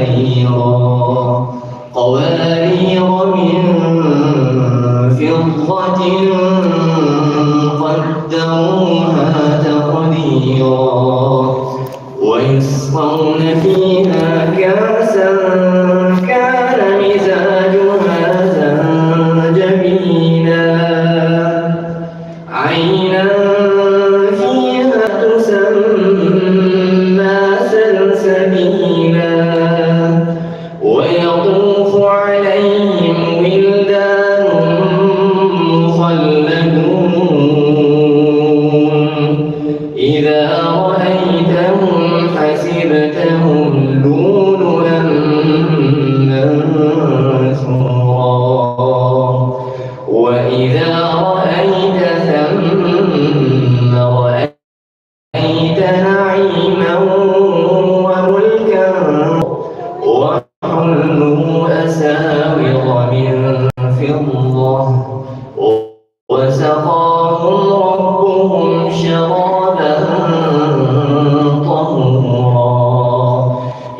خيرا قوارير من فضة قدروها تقديرا ويسقون فيها كأسا كان مزاجها زنجبيلا عينا فيها تسمى سلسبيلا ويطوف عليهم ولدان مخلدون إذا رأيتهم حسبتهم لؤلؤا منثورا وإذا رأيت ثم رأيت نعيما وملكا وحلوا أساور من فضة وسقاهم ربهم شرابا طهورا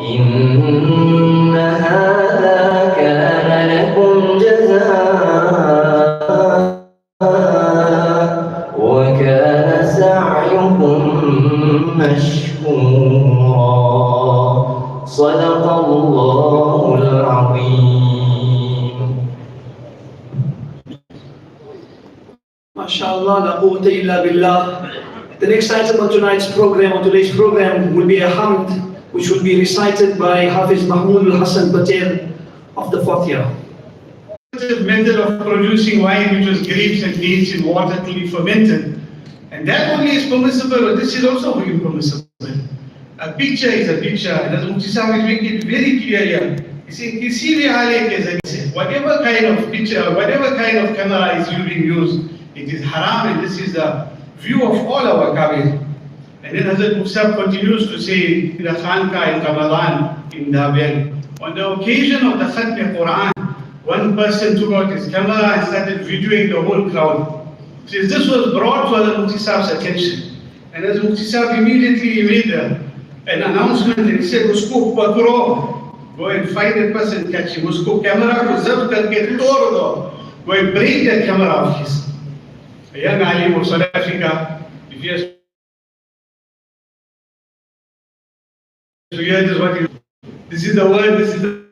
إن هذا كان لكم جزاء وكان سعيكم مشكورا صدق الله العظيم. MashaAllah, la quwwata illa billah. The next item of tonight's program, or today's program, will be a hamd which will be recited by Hafiz Mahmood al-Hassan Patel of the 4th year. Method of producing wine, which was grapes and dates in water till it fermented, and that only is permissible, but this is also impermissible. A picture is a picture, and as Mufti Sahib make it very clear here. He said, whatever kind of picture, whatever kind of camera is being used, it is haram, and this is the view of all our Kabir. And then Hazrat Mufti Sahib continues to say, in the Khanka in Ramadan, in Dabel, on the occasion of the Khatm Quran, one person took out his camera and started videoing the whole crowd. So this was brought to the Mufti Sahib's attention. And as Mufti Sahib immediately made an announcement, and he said, Usko pakro, go and find that person, catch him. Usko camera ko zabt karke tod do. Go and break that camera of his. A young alim of South Africa, if he has to hear this, this is the word, this is the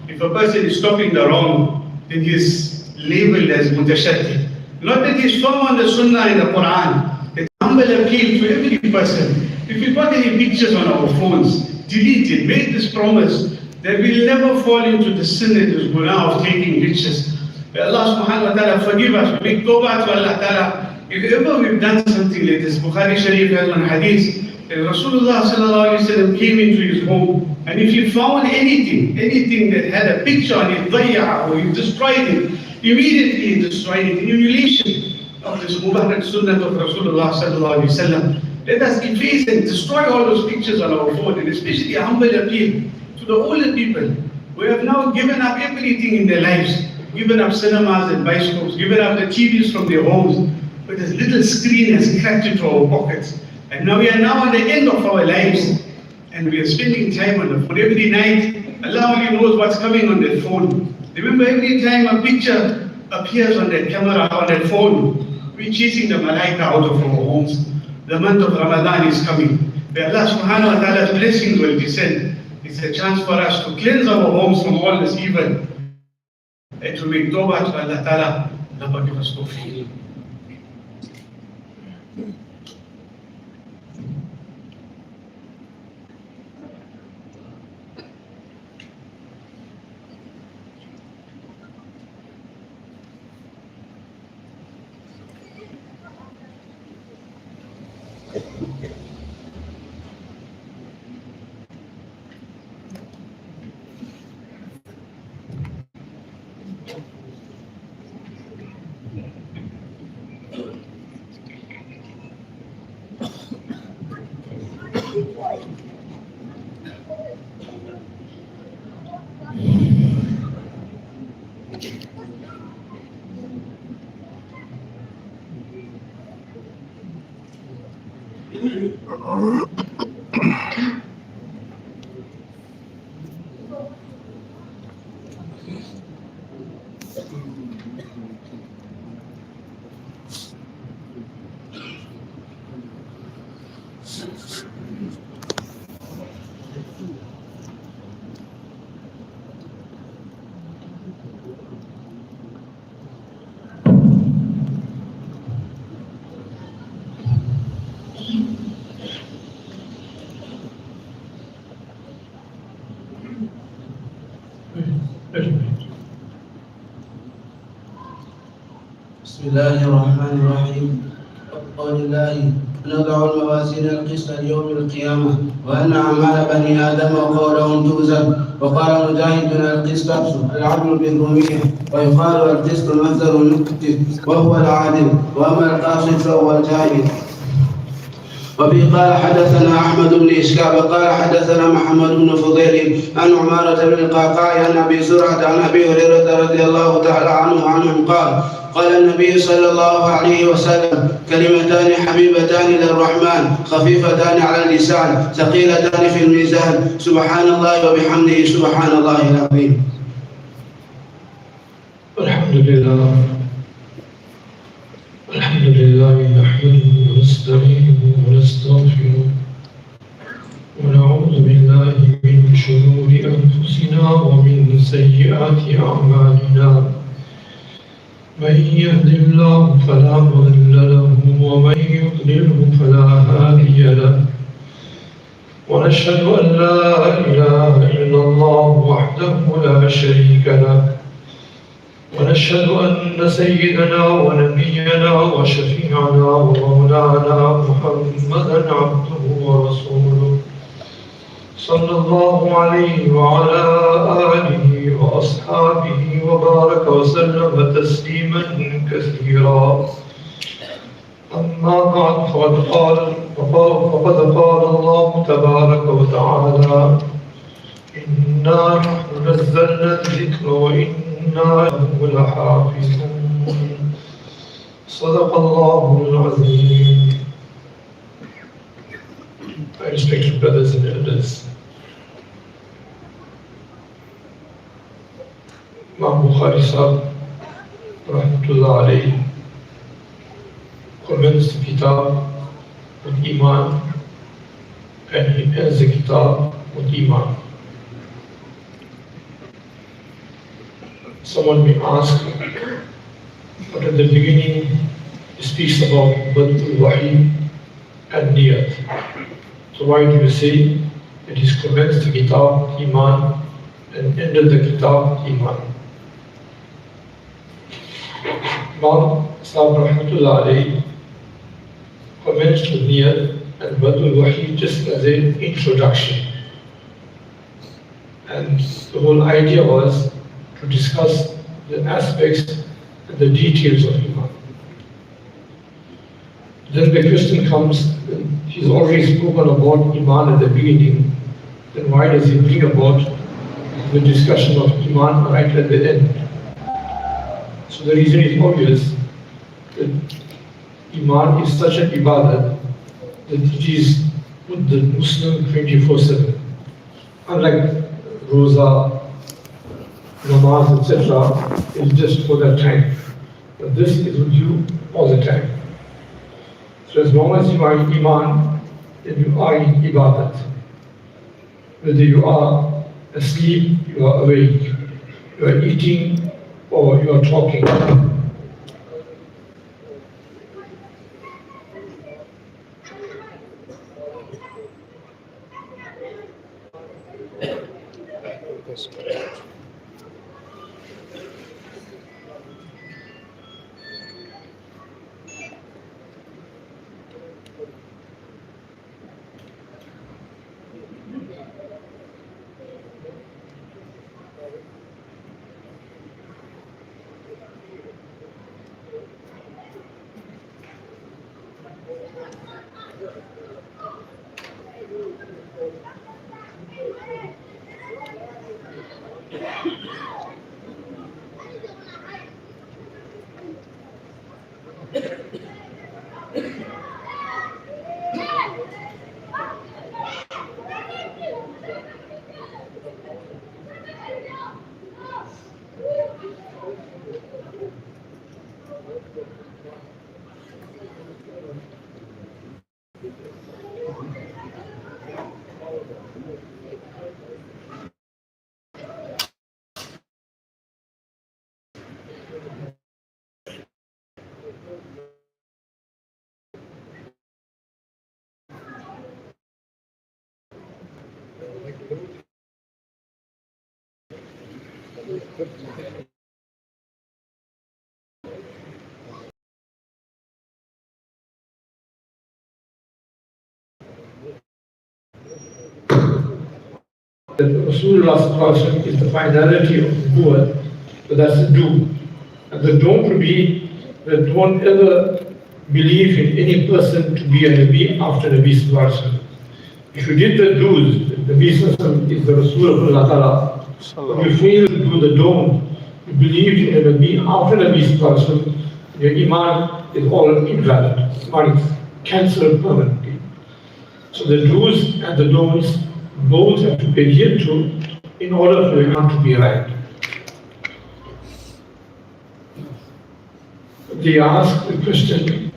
if a person is stopping the wrong, then he is labeled as mutashaddid. Not that he is firm on the Sunnah and the Quran. It's humble appeal to every person. If we've got any pictures on our phones, delete it. Make this promise that we'll never fall into the sin and this guna of taking pictures. May Allah subhanahu wa ta'ala forgive us. Make tawbah to Allah ta'ala. If ever we've done something like this, Bukhari Sharif has one hadith, that Rasulullah sallallahu alayhi wa sallam came into his home, and if he found anything that had a picture on it, dayya, or he destroyed it, immediately he destroyed it in emulation of this Mubarak Sunnah of Rasulullah sallallahu alayhi wa sallam. Let us efface and destroy all those pictures on our phone, and especially a humble appeal to the older people who have now given up everything in their lives, given up cinemas and bioscopes, given up the TVs from their homes, but this little screen has cracked into our pockets. And now we are now at the end of our lives, and we are spending time on the phone. Every night, Allah only knows what's coming on that phone. Remember, every time a picture appears on that camera, on that phone, we're chasing the malaika out of our homes. The month of Ramadan is coming, where Allah subhanahu wa ta'ala's blessings will descend. It's a chance for us to cleanse our homes from all this evil, and to make tawbah to Allah ta'ala. Allah give us tawfiq. بسم الله الرحمن الرحيم. قول الله: نضع الموازين القسط ليوم القيامة وأن أعمال بني آدم وقولهم توزن. وقال مجاهد: القسط العدل بالرومية، ويقال القسط مصدر النكت وهو العادل، وأما القاسط فهو الجاهل. وفي قال حدثنا أحمد بن إسكاب قال حدثنا محمد بن فضيل عن عمارة بن القعقاع عن أبي زرعة عن أبي هريرة رضي الله تعالى عنهم قال النبي صلى الله عليه وسلم: كلمتان حبيبتان للرحمن خفيفتان على اللسان ثقيلتان في الميزان، سبحان الله وبحمده سبحان الله العظيم. الحمد لله نحمده ونستعينه ونستغفره ونعوذ بالله من شرور أنفسنا ومن سيئات أعمالنا. من يهد الله فلا مضل له ومن يضلله فلا هادي له. ونشهد أن لا إله إلا الله وحده لا شريك له. ونشهد أن سيدنا ونبينا وشفيعنا ومولانا محمدا عبده ورسوله صلى الله عليه وعلى آله وأصحابه وبارك وسلم تسليما كثيرا. أما بعد فقد قال الله تبارك وتعالى: إنا نحن نزلنا الذكر وإنا له لحافظون. صدق الله العظيم. My respected brothers and elders, Imam Bukhari Sahib, rahmatullah alayhi, commenced the kitab with Iman, and he ends the kitab with Iman. Someone may ask, but at the beginning he speaks about Badul Wahi and Niyat. So why do you say it is commenced the kitab Iman and ended the kitab Iman? Imam Sahib rahmatullah alayhi commenced with Niyat and Badul Wahi just as an introduction. And the whole idea was to discuss the aspects and the details of Iman. Then the question comes, he's already spoken about Iman at the beginning, then why does he bring about the discussion of Iman right at the end? So the reason is obvious, that Iman is such an ibadat that it is with the Muslim 24/7. Unlike Roza, namaz, etc., is just for that time. But this is with you all the time. So as long as you are in Iman, then you are in Ibadat. Whether you are asleep, you are awake, you are eating, or you are talking. That Rasulullah is the finality of nubuwwat, but that's the do. And the don't would be that don't ever believe in any person to be a Nabi after Nabi Sallallahu Alaihi Wasallam. If you did the do's, Nabi Sallallahu Alaihi Wasallam is the Rasul of Allah Ta'ala. But you fail to do the don't, you believed in a Nabi after Nabi Sallallahu Alaihi Wasallam, your Iman is all invalid. Iman is cancelled permanently. So the do's and the don'ts both have to be adhered to in order for Iman to be right. They ask the question,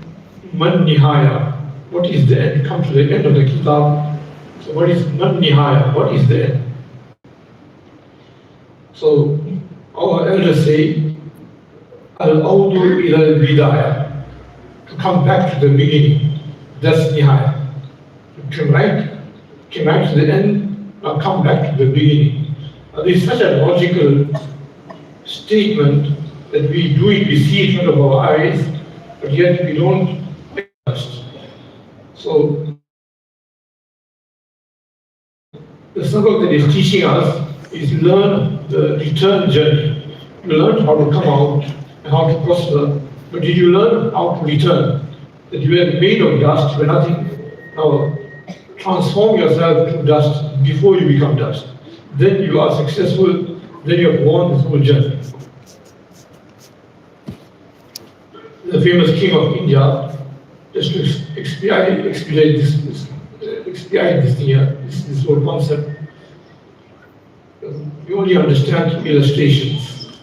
Man Nihaya, what is the end? Come to the end of the kitab. So what is Man Nihaya? What is the end? So our elders say, Al-Awdu ila al-Bidaya, to come back to the beginning. That's Nihaya. To come right to the end, now come back to the beginning. This is such a logical statement that we do it, we see in front of our eyes, but yet we don't trust. So the sabak that is teaching us is learn the return journey. You learned how to come out and how to prosper, but did you learn how to return? That you were made of dust, you were nothing. Now transform yourself to dust before you become dust. Then you are successful, then you have won this whole journey. The famous king of India, just to expedite this whole concept, you only understand through illustrations.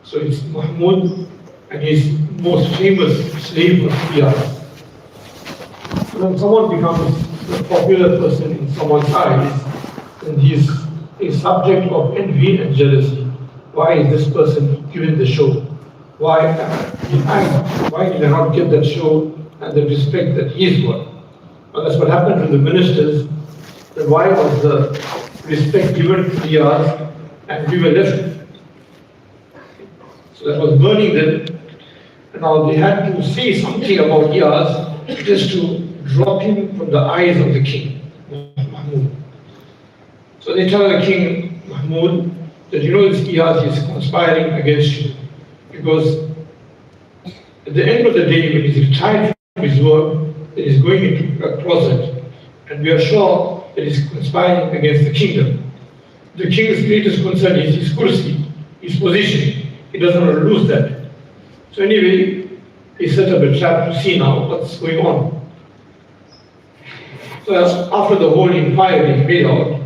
So it's Mahmud and his most famous slave was Qiyas. When someone becomes a popular person in someone's eyes, then he is a subject of envy and jealousy. Why is this person given the show? Why did I not get that show and the respect that he is got? Well, that's what happened to the ministers. Then why was the respect given to Qiyas and we were left? So that was burning them. And now they had to say something about Qiyas just to drop him from the eyes of the king, Mahmud. So they tell the king, Mahmud, that you know this Qiyas is conspiring against you. Because at the end of the day, when he's retired from his work, he's going into a closet, and we are sure that he's conspiring against the kingdom. The king's greatest concern is his kursi, his position. He doesn't want to lose that. So anyway, he set up a trap to see now what's going on. So after the whole inquiry is made out,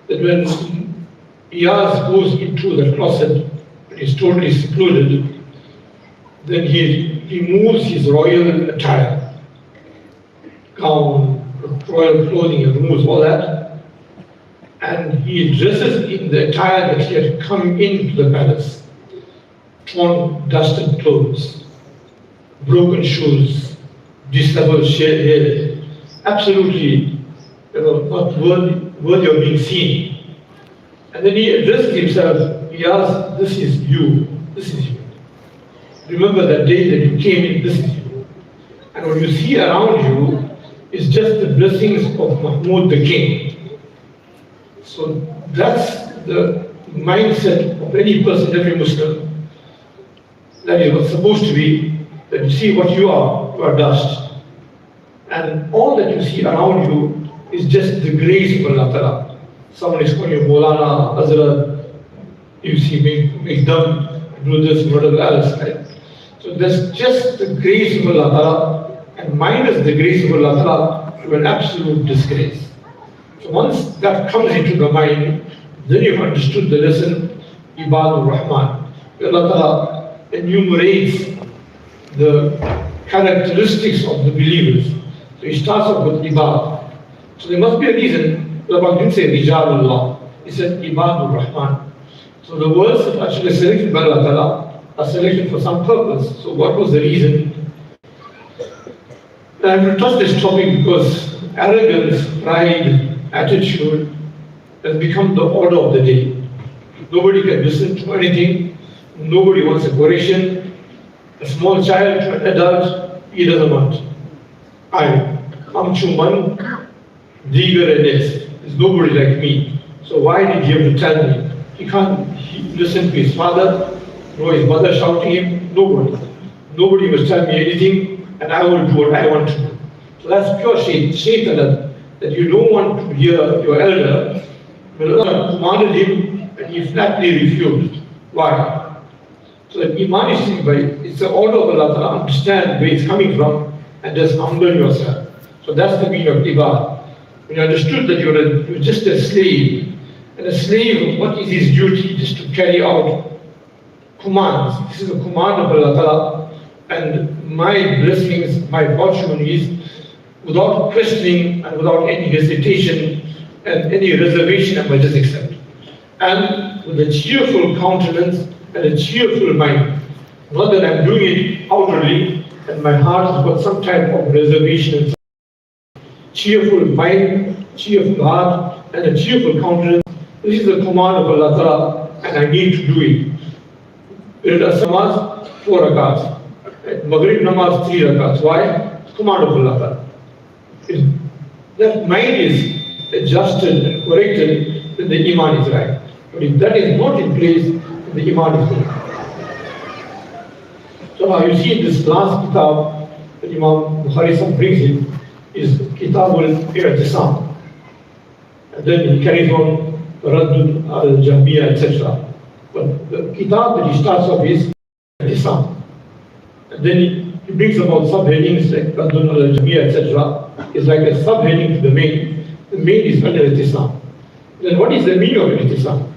that when Qiyas goes into the closet, is totally secluded, then he removes his royal attire, gown, royal clothing, he removes all that, and he dresses in the attire that he had come into the palace. Torn, dusted clothes, broken shoes, disheveled hair, absolutely not worthy of being seen. And then he addresses himself. He asks, this is you, this is you. Remember that day that you came in, this is you. And what you see around you is just the blessings of Mahmud the king. So that's the mindset of any person, every Muslim. That is what's supposed to be, that you see what you are dust. And all that you see around you is just the grace of Allah Ta'ala. Someone is calling you Maulana, Hazrat, you see, make them do this, whatever else, right? So that's just the grace of Allah Ta'ala, and minus the grace of Allah Ta'ala, to an absolute disgrace. So once that comes into the mind, then you've understood the lesson, Ibadur Rahman. Allah Ta'ala enumerates the characteristics of the believers. So he starts off with Ibad. So there must be a reason. Allah didn't say Rijalullah, he said Ibadur Rahman. So the words that actually selected by Allah Ta'ala are selected for some purpose. So what was the reason? And I will touch this topic because arrogance, pride, attitude has become the order of the day. Nobody can listen to anything. Nobody wants a correction. A small child to an adult, he doesn't want. I come to one, Digar and this. There's nobody like me. So why did he have to tell me? He can't listen to his father, nor his mother shouting him. Nobody. Nobody must tell me anything, and I will do what I want to do. So that's pure shaitan, that you don't want to hear your elder. When Allah commanded him, and he flatly refused. Why? So that Iman is seen by, it's the order of Allah to understand where it's coming from, and just humble yourself. So that's the meaning of Ibad. When you understood that you're just a slave, and a slave, what is his duty? Just to carry out commands. This is a command of Allah, and my blessings, my fortune is without questioning and without any hesitation and any reservation, I must just accept. And with a cheerful countenance and a cheerful mind. Not that I'm doing it outwardly and my heart has got some type of reservation and cheerful mind, cheerful heart, and a cheerful countenance. This is the command of Allah Ta'ala, and I need to do it. Irada Namaz, 4 rakats. Maghrib Namaz, 3 rakats. Why? Command of Allah Ta'ala. That mind is adjusted and corrected, then the Iman is right. But if that is not in place, then the Iman is wrong. So now you see in this last kitab that Imam Bukhari brings in is Kitabul I'tisam. And then he carries on Raddul al-Jahmiyyah, etc. But the kitab that he starts off is I'tisam. And then he brings about subheadings like Raddul al-Jahmiyyah, etc. It's like a subheading to the main. The main is under I'tisam. Then what is the meaning of I'tisam?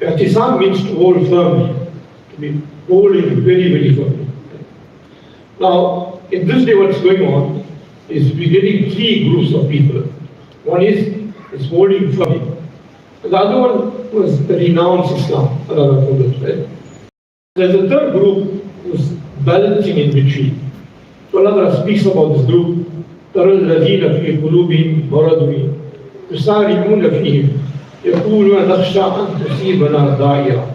I'tisam means to hold firmly, to be holding very, very firmly. Now, in this day what's going on is we're getting 3 groups of people. One is holding firmly. The other one was renounce Islam. Right? There's a third group who's balancing in between. So Allah speaks about this group. ترى الذين في قلوبهم مرض يسارعون فيهم يقولون نخشى أن تصيبنا دائرة.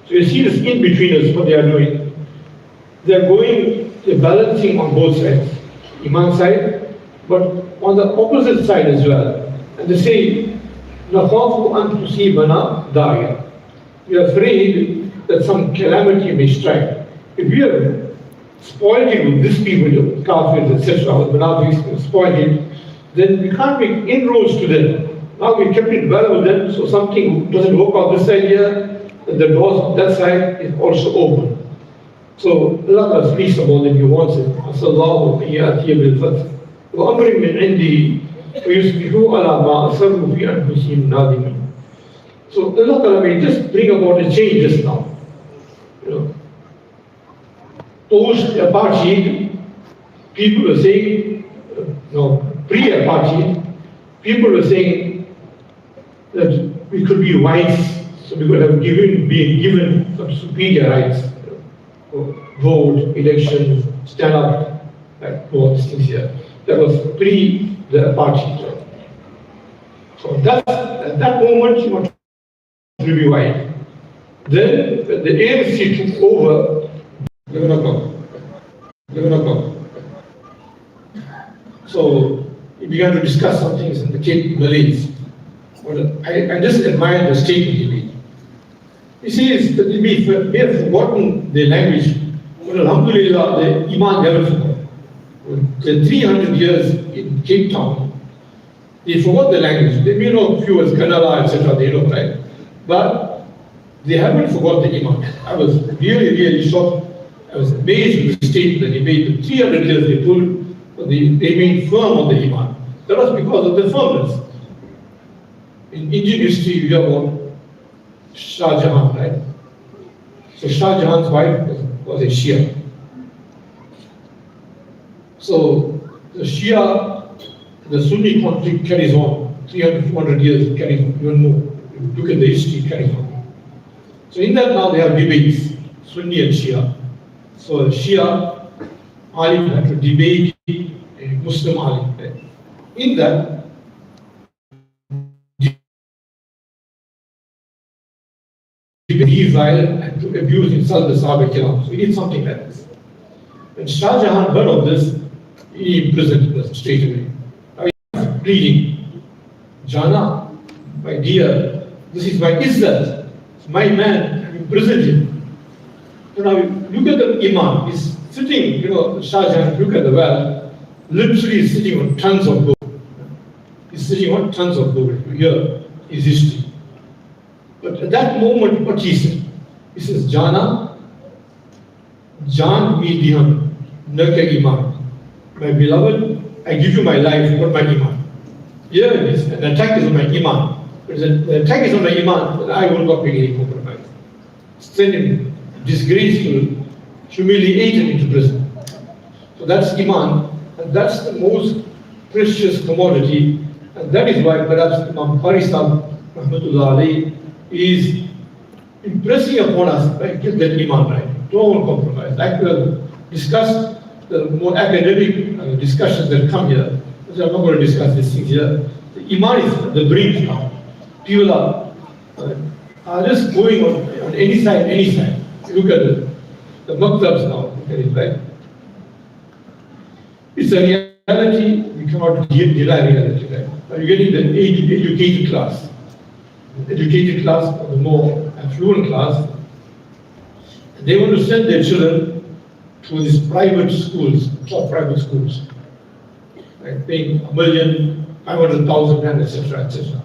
So you see this in-betweeners, what they are doing. They're balancing on both sides. Iman side, but on the opposite side as well. And they say, نخاف أن تصيبنا دائرة. We are afraid that some calamity may strike. If we are spoiled it with these people, the kafirs, etc., with munafiqs, spoiled it, then we can't make inroads to them. Now we kept it well with them, so something doesn't work on this side here, the doors on that side is also open. So Allah speaks about it, He wants it. Asallahu iyatiya bil fath. Wa amrin min indi wa yusbihu ala ma asarru fi anfusihim nadimin. So Allah may just bring about a change just now. Post-apartheid, people were saying, pre-apartheid, people were saying that we could be whites, so we could have been given some superior rights, vote, elections, stand up, like all these things here. That was pre the apartheid. So at that moment, you want to be white. Then when the ANC took over, so he began to discuss some things in the Cape Malays. I just admire the statement he made. He says that we have forgotten their language, but Alhamdulillah, the Iman never forgot. The 300 years in Cape Town, they forgot the language. They may know a few as Kannada, etc., they know, right? But they haven't forgot the Iman. I was really, really shocked. I was amazed with the statement that he made. The 300 years they pulled, but they remained firm on the Iman. That was because of the firmness. In Indian history, you hear about Shah Jahan, right? So Shah Jahan's wife was a Shia. So the Shia, the Sunni conflict carries on. 300, 400 years it carries on. Even more. If you look at the history, it carries on. So in that now they have debates, Sunni and Shia. So Shia alim had to debate a Muslim alim. In that, revile and to abuse, insult the Sahaba Kiram. So he did something like this. When Shah Jahan heard of this, he imprisoned us straight away. Now he was pleading, Jana, my dear, this is my izzat, it's my man, I imprisoned him. So now look at the Imam, he's sitting, Shah Jahan, look at the well, literally sitting on tons of gold. He's sitting on tons of gold. You hear his history. But at that moment, what he said? He says, Jana, Jan me dihan, naka iman. My beloved, I give you my life, not my iman. Here it is, an attack is on my iman. But the attack is on my iman, but I will not make any compromise. Send him disgraceful, humiliated into prison. So that's iman, and that's the most precious commodity, and that is why perhaps Imam Qari Sahib, Rahmatullah alayhi, is impressing upon us, right, get that iman right, don't compromise. Like we have discussed the more academic discussions that come here, so I'm not going to discuss these things here. The iman is the brink now. People are just going on any side, any side. Look at the maktabs now, look at it, right? It's a reality, we cannot deny reality, right? Now you're getting the educated class. The educated class or the more affluent class, they want to send their children to these private schools, top private schools, like paying $1 million, 500,000 rand, etc., etc.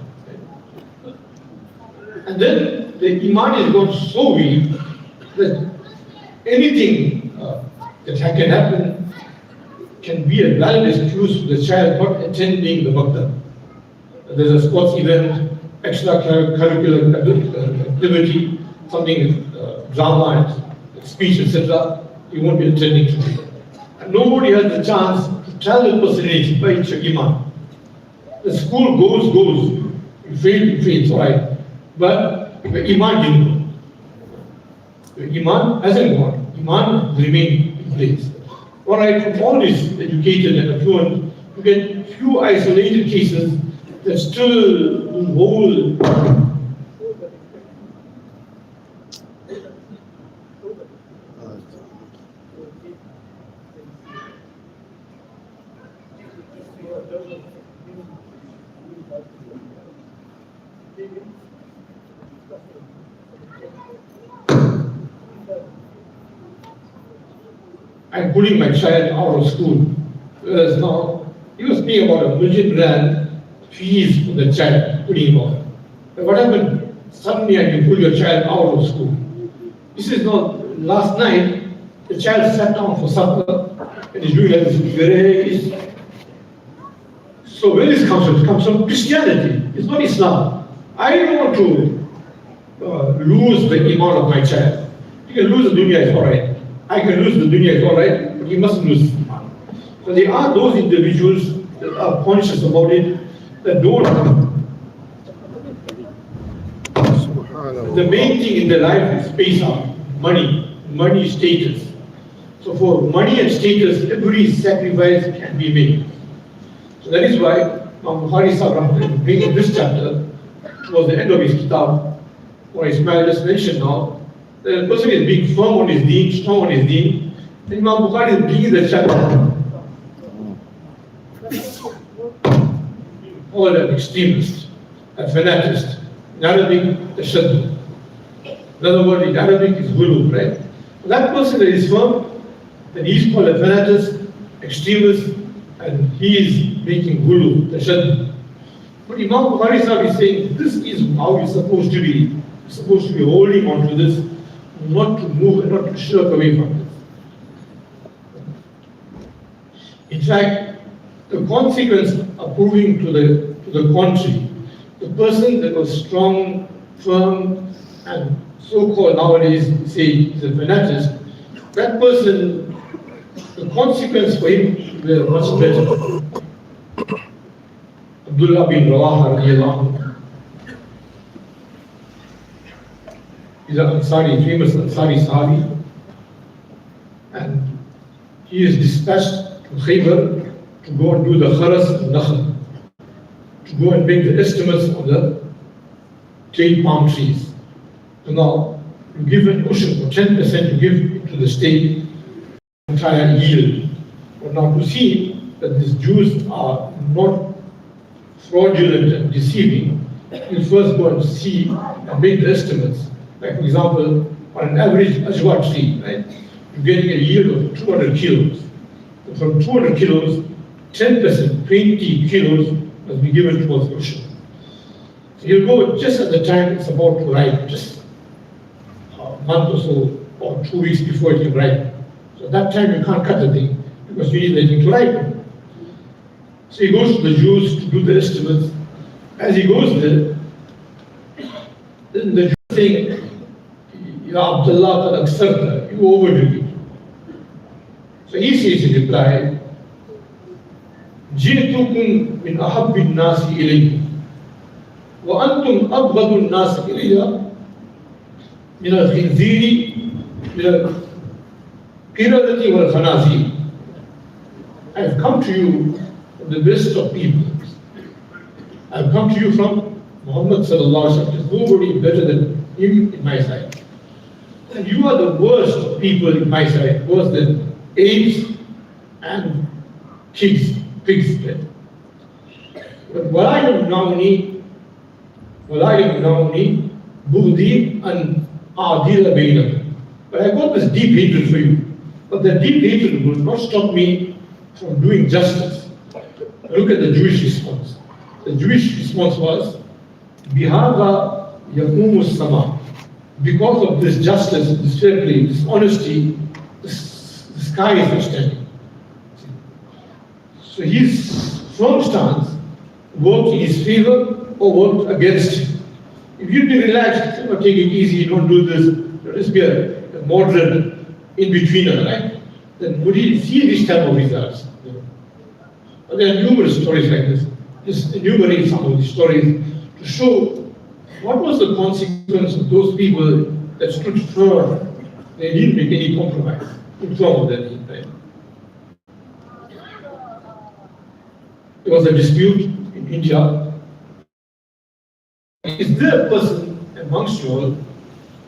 And then the iman is gone so weak that anything that can happen can be a valid excuse for the child not attending the maktab. There's a sports event, extracurricular activity, something, drama, and speech, etc., you won't be attending to it. And nobody has the chance to tell the person anything by iman. The school goes. You fail, all right. But the iman didn't go. The iman hasn't gone. Iman remained in place. All right, from all this educated and affluent, you get few isolated cases that still hold. I'm putting my child out of school. Whereas now, he was paying about R1 million fees for the child, putting him out. But what happened? Suddenly I can pull your child out of school. This is not, last night, the child sat down for supper and he's doing like this grace. So where this comes from? It comes from Christianity. It's not Islam. I don't want to lose the iman of my child. You can lose the dunya, it's alright. I can lose the dunya, it's alright, but you mustn't lose iman. So there are those individuals that are conscious about it, that don't. The main thing in their life is paisa, money, status. So for money and status, every sacrifice can be made. So that is why Imam Qari Sahib bringing this chapter towards the end of his kitab, what Ismail just mentioned now, the person is being firm on his deen, strong on his deen, and Imam Bukhari is bringing the chapter. All an extremist, a fanatist. In Arabic, the shaddu. In other words, in Arabic is gulu, right? That person that is firm, then he's called a fanatist, extremist, and he is making gulu, the shaddu. But Imam Bukhari Sahib is saying, this is how you're supposed to be. You're supposed to be holding on to this, not to move and not to shirk away from this. In fact, the consequence of proving to the contrary, the person that was strong, firm, and so-called nowadays say he's a fanatist, that person, the consequence for him were much better. Abdullah bin Rawaha radiallahu anhu. He's an Ansari, famous Ansari Sahabi, and he is dispatched to Khaybar to go and do the Kharas and Nakhl, to go and make the estimates of the trade palm trees. So now, you give an ushur, or 10% you give to the state, entire yield. But now to see that these Jews are not fraudulent and deceiving, you first go and see and make the estimates. Like for example, on an average ajwa tree, right, you're getting a yield of 200 kilos. And from 200 kilos, 10%, 20 kilos must be given towards ushur. So you'll go just at the time it's about to ripe, just a month or so, or 2 weeks before it can ripen. So at that time you can't cut the thing, because you need the thing to ripen. So he goes to the Jews to do the estimates. As he goes there, then the Jews saying, Ya Abdullah qad aksarta, you overdo it. So he says in reply, Jitukum min ahabbin nasi ilayhi, wa antum abghadun nasi ilayya, min al-khinziri, min al-qiradati wal-khanazir. I have come to you from the best of people. I have come to you from Muhammad sallallahu alaihi wasallam. There's nobody better than him in my sight. And you are the worst of people in my sight, worse than apes and pigs. But وَلَا يَمْنَعُنِي بُغْضِي أَنْ أَعْدِلَ بَيْنَكُمْ. But I got this deep hatred for you. But that deep hatred will not stop me from doing justice. Look at the Jewish response. The Jewish response was, بِهَذَا يَقُومُ السَّمَاءُ. Because of this justice, this fair play, this honesty, the sky is not standing. So his firm stance worked in his favor or worked against him. If you'd be relaxed, take it easy, don't do this, just be a moderate in-betweener, right? Then would he see this type of results? But there are numerous stories like this. Just enumerate some of these stories to show what was the consequence of those people that stood firm. They didn't make any compromise in terms of their need, right? There was a dispute in India. Is there a person amongst you all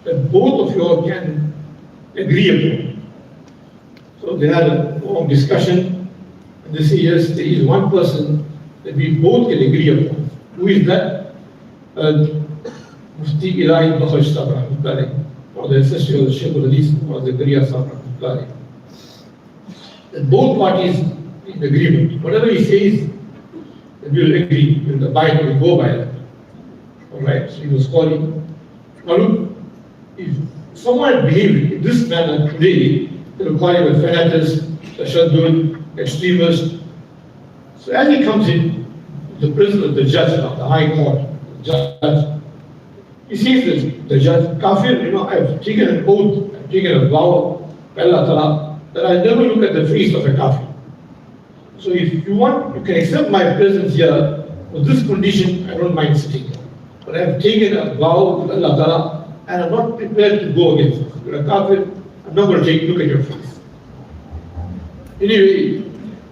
that both of you all can agree upon? So they had a long discussion, and they say, yes, there is one person that we both can agree upon. Who is that? Mufti Ilahi Bakhash Sahib, or the ancestor of the Shaykh al-Hadith, or the Qari Sahib. That both parties in agreement. Whatever he says, we will agree, we will abide, we will go by that. Alright, so he was calling. Now look, if someone had behaved in this manner today, they will call him a fanatist, a shaddud, extremist. So as he comes in, the president, the judge of the High Court, the judge, he says this, the judge, Kafir, I've taken an oath, I've taken a vow by Allah Ta'ala, that I'll never look at the face of a Kafir. So if you want, you can accept my presence here, with this condition, I don't mind sitting here. But I have taken a vow to Allah Ta'ala, and I'm not prepared to go against it. You're a Kafir, I'm not going to look at your face. Anyway,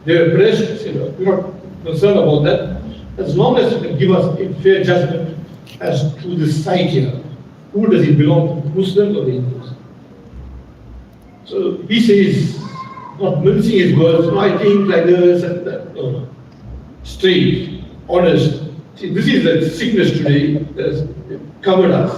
they were pressed, we're not concerned about that. As long as you can give us a fair judgment as to this site here. Who does it belong to, Muslims or the Hindus? So he says, not mincing his words, no, I think like this and that. No. Straight, honest. See, this is the sickness today that has covered us.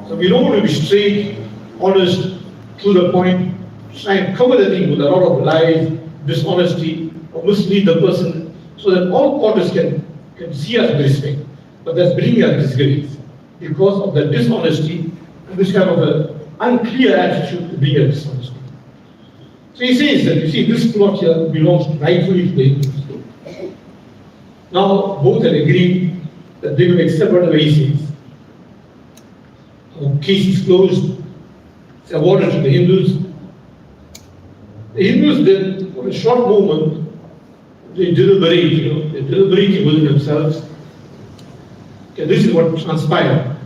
So we don't want to be straight, honest, to the point, try and cover the thing with a lot of lies, dishonesty, or mislead the person, so that all quarters can see us with respect. But that's bringing us disgrace because of the dishonesty and this kind of an unclear attitude to being a dishonesty. So he says that, you see, this plot here belongs rightfully to the Hindus. Now, both had agreed that they will accept whatever he says. The case is closed, it's awarded to the Hindus. The Hindus then, for a short moment, they deliberate, they're deliberating within themselves. Okay, this is what transpired.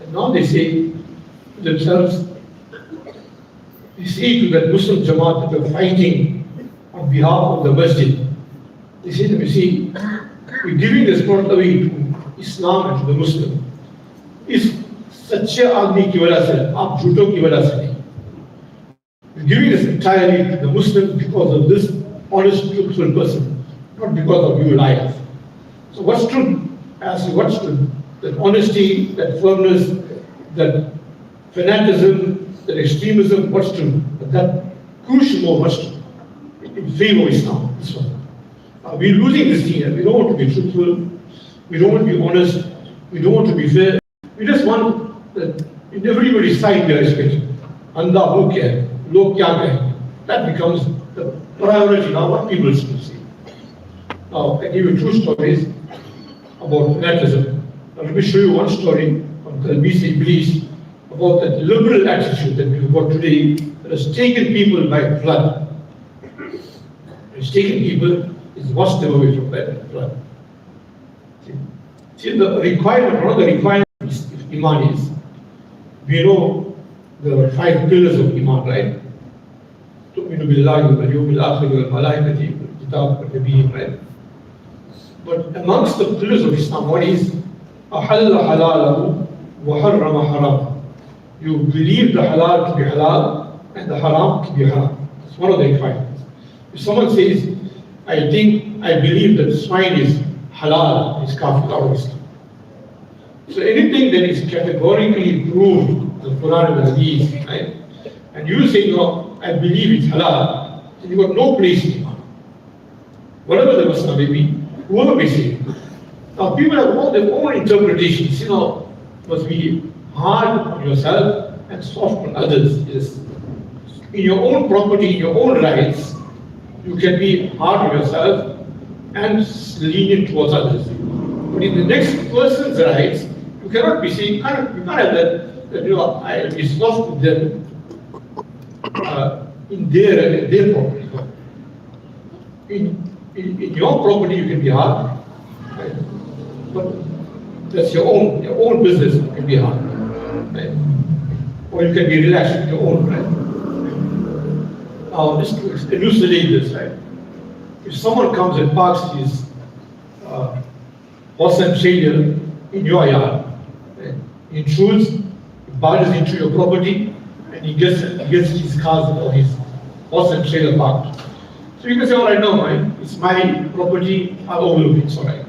And now they say to themselves, they say to that Muslim Jamaat that are fighting on behalf of the masjid, they say to them, you see, we're giving this plot away to Islam and to the Muslim. If सच्चे आदमी की वजह से, आप झूठों की वजह से नहीं. You're giving this entirely to the Muslim because of this honest, truthful person, not because of you liars. So what's truth? Ask you what's truth? That honesty, that firmness, that fanaticism, that extremism, what's truth? But that crucial more, what's truth? In favor of Islam, this one. We're losing this thing. We don't want to be truthful. We don't want to be honest. We don't want to be fair. We just want that in everybody's side we are respected. Allah who care, log kya kahe. That becomes the priority now, what people should see. Now, I give you two stories about fanaticism. Now, let me show you one story from Qari Iblis about that liberal attitude that we've got today that has taken people by flood. It's taken people, it's washed them away from that flood. See, the requirement, one of the requirements of Iman is, we know the 5 pillars of Iman, right? تؤمن بالله واليوم الآخر والملائكة والكتاب والنبيين, right? But amongst the pillars of Islam, what is أحل حلاله وحرم حرام. You believe the halal to be halal and the haram to be haram. It's one of the requirements. If someone says, I believe that swine is halal, it's kafir, out of Islam. So anything that is categorically proved, the Quran and the Hadith, right? And you say, no, I believe it's halal, then you've got no place in Iman. Whatever the Muslim may be, whoever may say. Now people have all their own interpretations, must be hard on yourself and soft on others. Yes. In your own property, in your own rights, you can be hard on yourself and lenient towards others. But in the next person's rights, you cannot be saying, you can't have that I'll be soft with them in their property. In your property, you can be hard, right? But that's your own business, you can be hard, right? Or you can be relaxed in your own, right? Now, just to elucidate this, right? If someone comes and parks his horse and trailer in your yard, right? He intrudes, he barges into your property, and he gets his cars or his horse and trailer parked. So you can say, all right, no, it's my property, I'll overlook it, it's all right.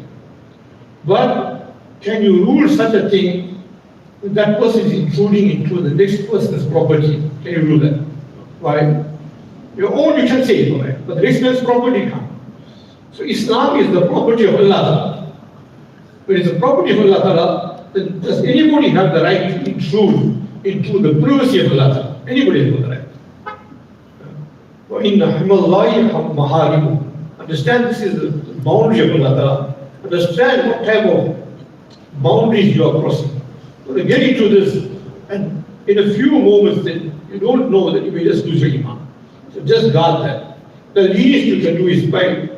But can you rule such a thing if that person is intruding into the next person's property? Can you rule that? Why? Your own you can say it, all right, but the next person's property you can't. So Islam is the property of Allah. When it's the property of Allah, then does anybody have the right to intrude into the privacy of Allah? Anybody has the right. Understand this is the boundary of Allah. Understand what type of boundaries you are crossing. So to get into this, and in a few moments then you don't know that you may just lose your iman. So just guard that. The least you can do is by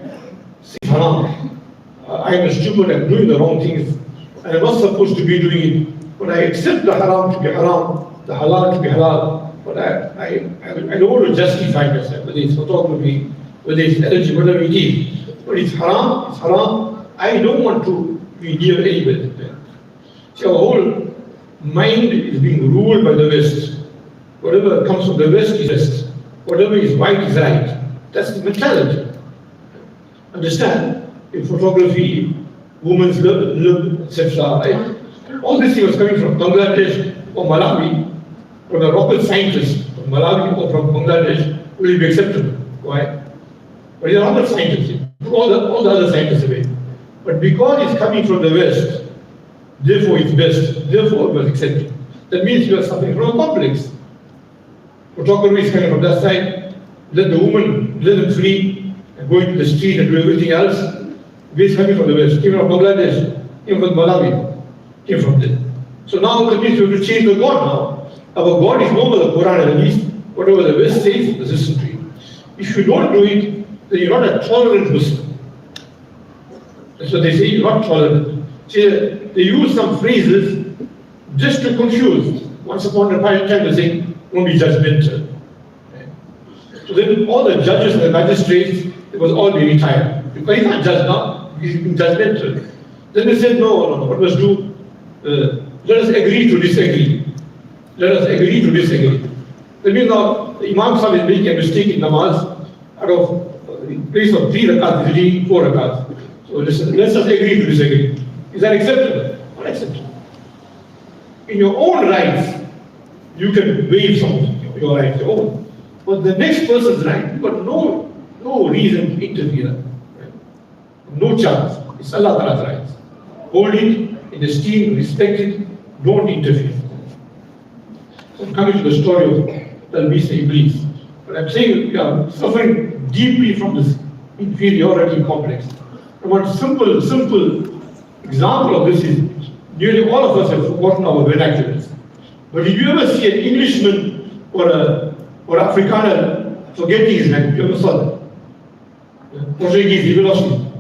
saying haram. I am a stupid, I'm doing the wrong things, and I'm not supposed to be doing it. But I accept the haram to be haram, the halal to be halal. But I don't want to justify myself, whether it's photography, whether it's energy, whatever it is. But it's haram, it's haram. I don't want to be near anybody. See, our whole mind is being ruled by the West. Whatever comes from the West is West. Whatever is right is right. That's the mentality. Understand? In photography, women's lib, etc. Right? All this thing was coming from Bangladesh or Malawi. From a rocket scientist from Malawi or from Bangladesh will be acceptable. Why? But he's a rocket scientist. Put all the other scientists away. But because it's coming from the West, therefore it's best, therefore it was accepted. That means you are suffering from a complex. Photography is coming from that side. Let the woman, let them free and go into the street and do everything else. It's coming from the West, came from Bangladesh, came from Malawi, came from there. So now it means you have to change the God now. Our God is over the Quran at least. Whatever the West says, listen to it. If you don't do it, then you're not a tolerant Muslim. That's what they say, you're not tolerant. See, they use some phrases just to confuse. Once upon a time they say, don't be judgmental. So then all the judges and the magistrates, they must all be retired. Because you can't judge now, he's being judgmental. Then they said, no, what must do? let us agree to disagree. Let us agree to disagree. That means now the Imam Sahib is making a mistake in namaz. Out of in place of 3 rakats, he's reading 4 rakats. So listen, let's just agree to disagree. Is that acceptable? Not acceptable. In your own rights, you can waive some of your rights, your own. But the next person's right, you've got no reason to interfere. Right? No chance. It's Allah Ta'ala's rights. Hold it in esteem, respect it, don't interfere. So I'm coming to the story of Talbis Iblis. But I'm saying we are suffering deeply from this inferiority complex. And one simple example of this is nearly all of us have forgotten our vernaculars. But did you ever see an Englishman or Afrikaner forgetting his language? You ever saw that? Portuguese, he will not.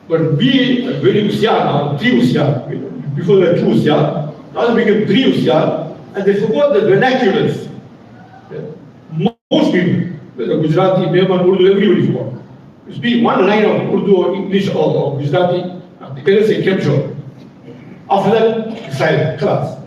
But we are very Usyar now, 3 Usyar. Before there were 2 Usyar, now they became 3 Usyar, and they forgot the vernaculars. Most people, whether Gujarati, Mehman, Urdu, everybody forgot. You speak one line of Urdu or English or Gujarati, they cannot say Kemcho. After that, silent, class.